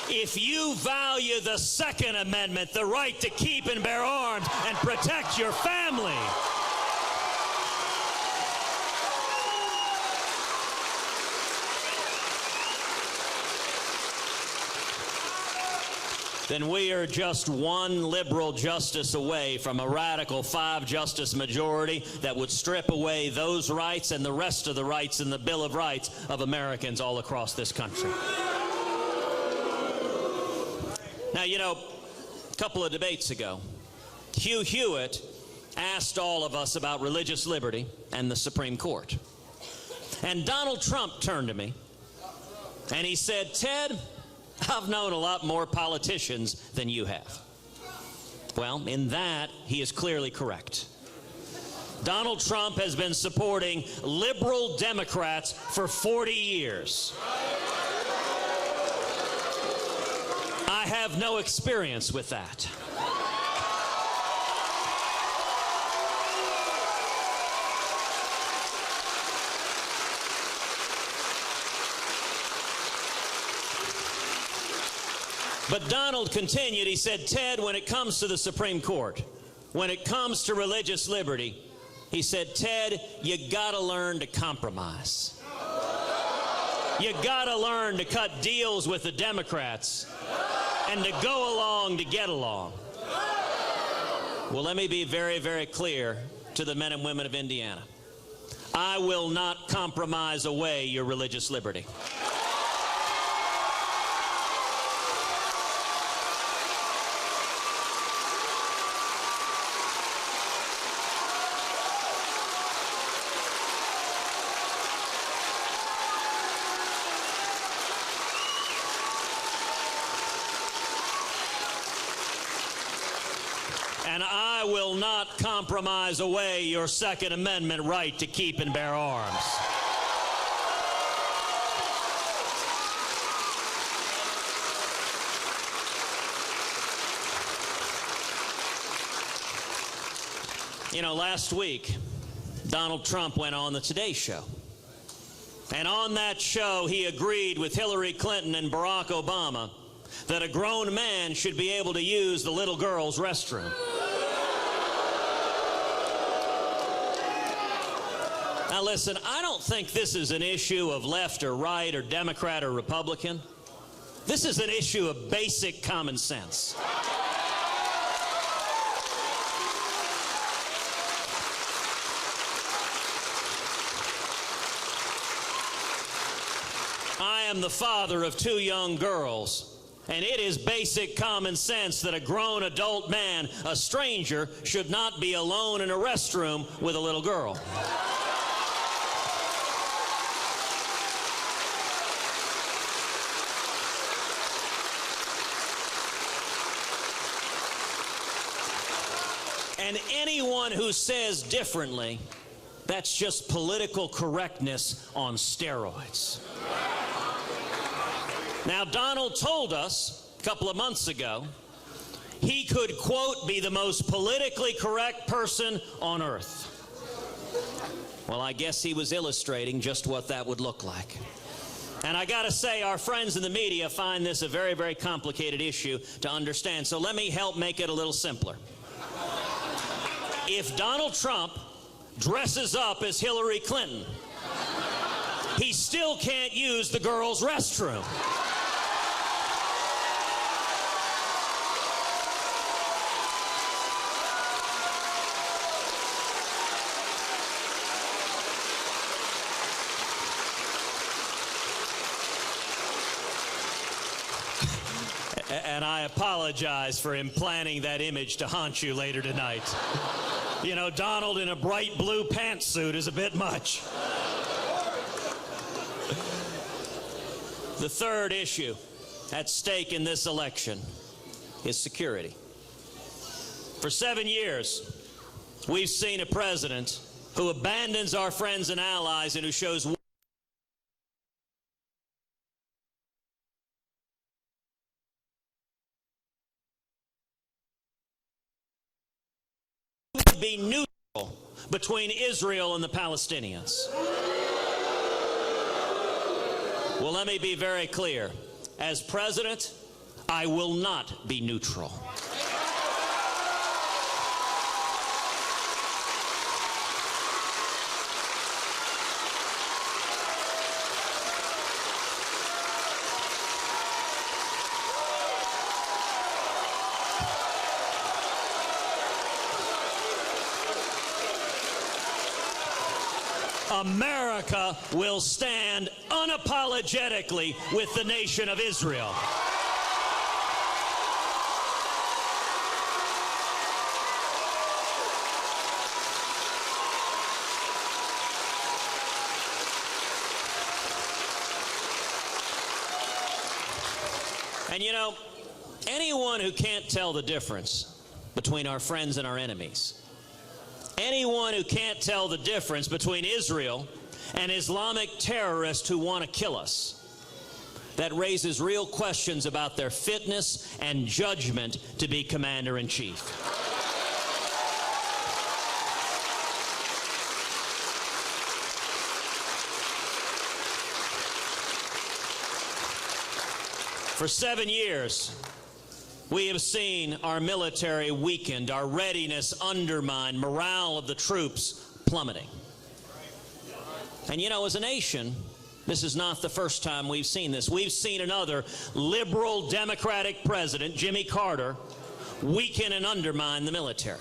If you value the Second Amendment, the right to keep and bear arms and protect your family, then we are just one liberal justice away from a radical 5-justice majority that would strip away those rights and the rest of the rights in the Bill of Rights of Americans all across this country. Now, you know, a couple of debates ago, Hugh Hewitt asked all of us about religious liberty and the Supreme Court. And Donald Trump turned to me and he said, "Ted, I've known a lot more politicians than you have." Well, in that, he is clearly correct. Donald Trump has been supporting liberal Democrats for 40 years. I have no experience with that. But Donald continued, he said, "Ted, when it comes to the Supreme Court, when it comes to religious liberty," he said, "Ted, you gotta learn to compromise. You gotta learn to cut deals with the Democrats and to go along to get along." Well, let me be very, very clear to the men and women of Indiana. I will not compromise away your religious liberty. And I will not compromise away your Second Amendment right to keep and bear arms. You know, last week, Donald Trump went on the Today Show. And on that show, he agreed with Hillary Clinton and Barack Obama that a grown man should be able to use the little girl's restroom. Now listen, I don't think this is an issue of left or right or Democrat or Republican. This is an issue of basic common sense. I am the father of 2 young girls. And it is basic common sense that a grown adult man, a stranger, should not be alone in a restroom with a little girl. And anyone who says differently, that's just political correctness on steroids. Now, Donald told us a couple of months ago he could, quote, be the most politically correct person on earth. Well, I guess he was illustrating just what that would look like. And I gotta say, our friends in the media find this a very, very complicated issue to understand. So let me help make it a little simpler. If Donald Trump dresses up as Hillary Clinton, he still can't use the girls' restroom. And I apologize for implanting that image to haunt you later tonight. You know, Donald in a bright blue pantsuit is a bit much. The third issue at stake in this election is security. For 7 years, we've seen a president who abandons our friends and allies and who shows be neutral between Israel and the Palestinians. Well, let me be very clear. As president, I will not be neutral. America will stand unapologetically with the nation of Israel. And you know, anyone who can't tell the difference between our friends and our enemies, anyone who can't tell the difference between Israel and Islamic terrorists who want to kill us, that raises real questions about their fitness and judgment to be commander-in-chief. For 7 years, we have seen our military weakened, our readiness undermined, morale of the troops plummeting. And you know, as a nation, this is not the first time we've seen this. We've seen another liberal Democratic president, Jimmy Carter, weaken and undermine the military.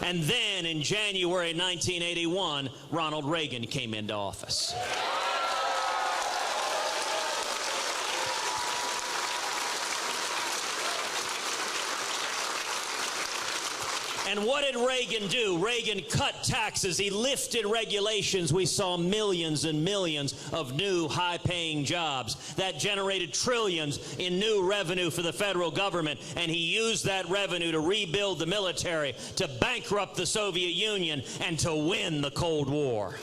And then in January 1981, Ronald Reagan came into office. And what did Reagan do? Reagan cut taxes. He lifted regulations. We saw millions and millions of new high-paying jobs. That generated trillions in new revenue for the federal government. And he used that revenue to rebuild the military, to bankrupt the Soviet Union, and to win the Cold War.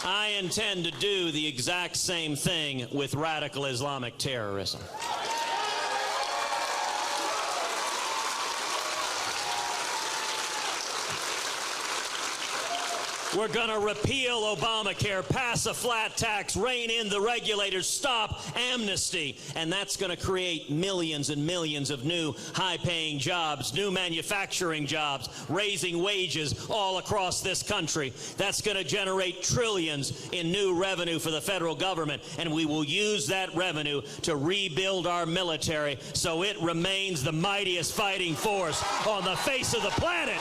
I intend to do the exact same thing with radical Islamic terrorism. We're going to repeal Obamacare, pass a flat tax, rein in the regulators, stop amnesty. And that's going to create millions and millions of new high-paying jobs, new manufacturing jobs, raising wages all across this country. That's going to generate trillions in new revenue for the federal government. And we will use that revenue to rebuild our military so it remains the mightiest fighting force on the face of the planet.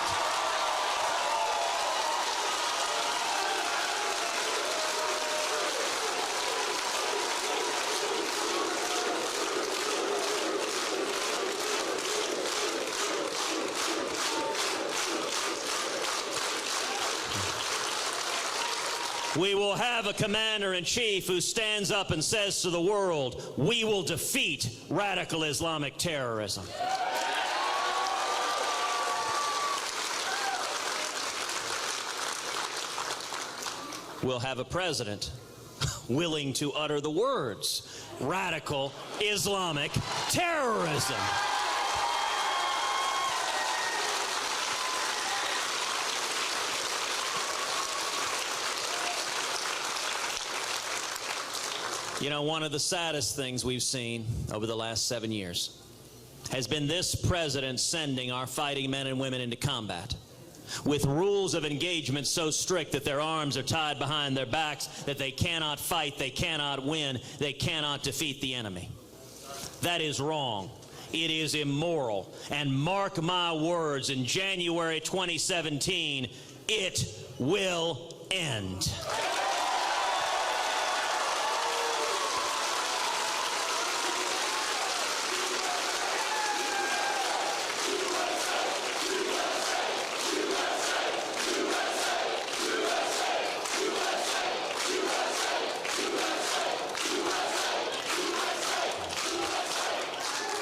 We will have a commander-in-chief who stands up and says to the world, we will defeat radical Islamic terrorism. We'll have a president willing to utter the words, radical Islamic terrorism. You know, one of the saddest things we've seen over the last 7 years has been this president sending our fighting men and women into combat with rules of engagement so strict that their arms are tied behind their backs, that they cannot fight, they cannot win, they cannot defeat the enemy. That is wrong. It is immoral. And mark my words, in January 2017, it will end.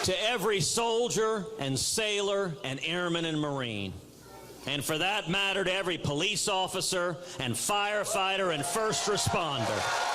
To every soldier and sailor and airman and Marine, and for that matter to every police officer and firefighter and first responder,